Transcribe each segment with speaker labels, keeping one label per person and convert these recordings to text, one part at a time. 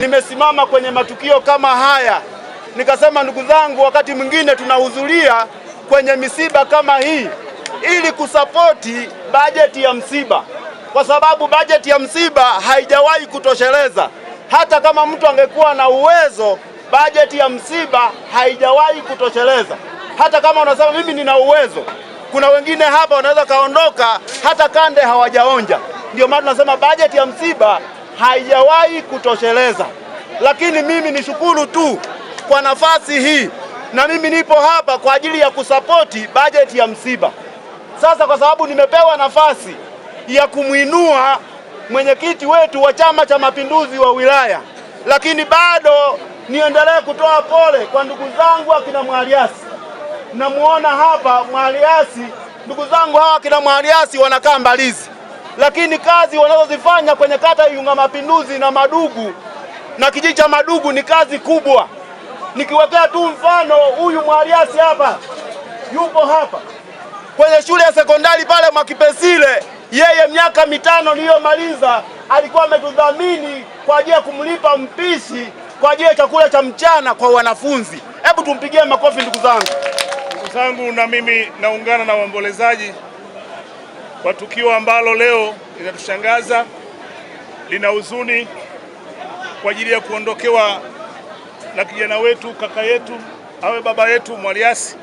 Speaker 1: Nimesimama kwenye matukio kama haya nikasema, ndugu zangu, wakati mwingine tunahudhuria kwenye misiba kama hii ili kusapoti bajeti ya msiba, kwa sababu bajeti ya msiba haijawahi kutosheleza. Hata kama mtu angekuwa na uwezo, bajeti ya msiba haijawahi kutosheleza. Hata kama unasema mimi nina uwezo, kuna wengine hapa wanaweza kaondoka hata kande hawajaonja. Ndio maana tunasema bajeti ya msiba haijawahi kutosheleza. Lakini mimi nishukuru tu kwa nafasi hii, na mimi nipo hapa kwa ajili ya kusapoti bajeti ya msiba. Sasa kwa sababu nimepewa nafasi ya kumuinua mwenyekiti wetu wa Chama cha Mapinduzi wa wilaya, lakini bado niendelee kutoa pole kwa ndugu zangu akina Mwaliasi. Namuona hapa Mwaliasi, ndugu zangu hawa akina Mwaliasi wanakaa Mbalizi, lakini kazi wanazozifanya kwenye kata ya Mapinduzi na Madugu na kijiji cha Madugu ni kazi kubwa. Nikiwekea tu mfano, huyu Mwaliasi hapa yupo hapa kwenye shule ya sekondari pale Mwakipesile. Yeye miaka 5 niliyomaliza alikuwa ametudhamini kwa ajili ya kumlipa mpishi kwa ajili ya chakula cha mchana kwa wanafunzi. Hebu tumpigie makofi ndugu zangu.
Speaker 2: Ndugu zangu, na mimi naungana na waombolezaji kwa tukio ambalo leo linatushangaza, lina huzuni kwa ajili ya kuondokewa na kijana wetu, kaka yetu, awe baba yetu Mwaliasi,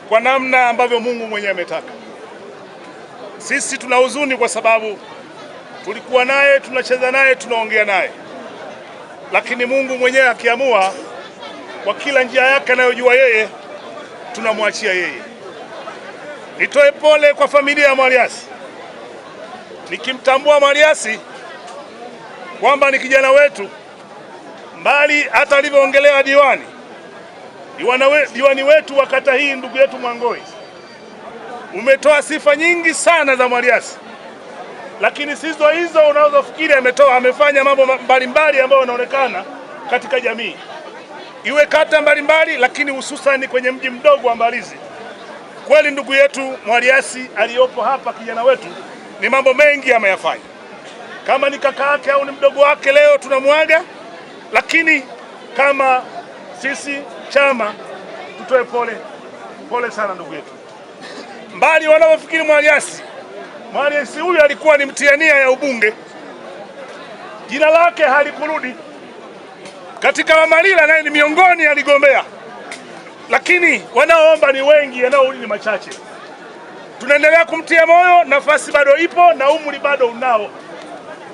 Speaker 2: kwa namna ambavyo Mungu mwenyewe ametaka. Sisi tuna huzuni kwa sababu tulikuwa naye, tunacheza naye, tunaongea naye, lakini Mungu mwenyewe akiamua kwa kila njia yake anayojua yeye, tunamwachia yeye. Nitoe pole kwa familia ya Mwaliasi, nikimtambua Mwaliasi kwamba ni kijana wetu, mbali hata alivyoongelewa diwani wetu wa kata hii, ndugu yetu Mwangoi, umetoa sifa nyingi sana za Mwaliasi, lakini sizo hizo unazofikiri amefanya mambo mbalimbali ambayo yanaonekana katika jamii, iwe kata mbalimbali, lakini hususani kwenye mji mdogo wa Mbalizi. Kweli ndugu yetu Mwaliasi aliyopo hapa, kijana wetu, ni mambo mengi ameyafanya. Kama ni kaka yake au ni mdogo wake, leo tunamwaga, lakini kama sisi chama tutoe pole sana ndugu yetu. Mbali wanaofikiri Mwaliasi huyu alikuwa ni mtiania ya ubunge, jina lake halikurudi katika Wamalila, naye ni miongoni aligombea, lakini wanaoomba ni wengi, yanaorudi ni machache. Tunaendelea kumtia moyo, nafasi bado ipo na umri bado unao.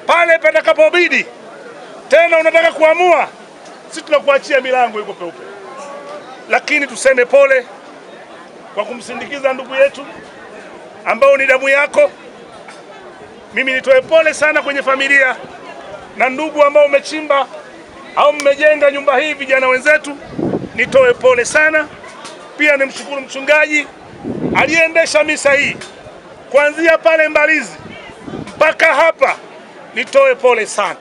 Speaker 2: Pale patakapobidi tena unataka kuamua, sisi tunakuachia milango iko peupe. Lakini tuseme pole kwa kumsindikiza ndugu yetu ambao ni damu yako. Mimi nitoe pole sana kwenye familia na ndugu ambao umechimba au mmejenga nyumba hii, vijana wenzetu, nitoe pole sana. Pia nimshukuru mchungaji aliendesha misa hii kuanzia pale Mbalizi mpaka hapa, nitoe pole sana.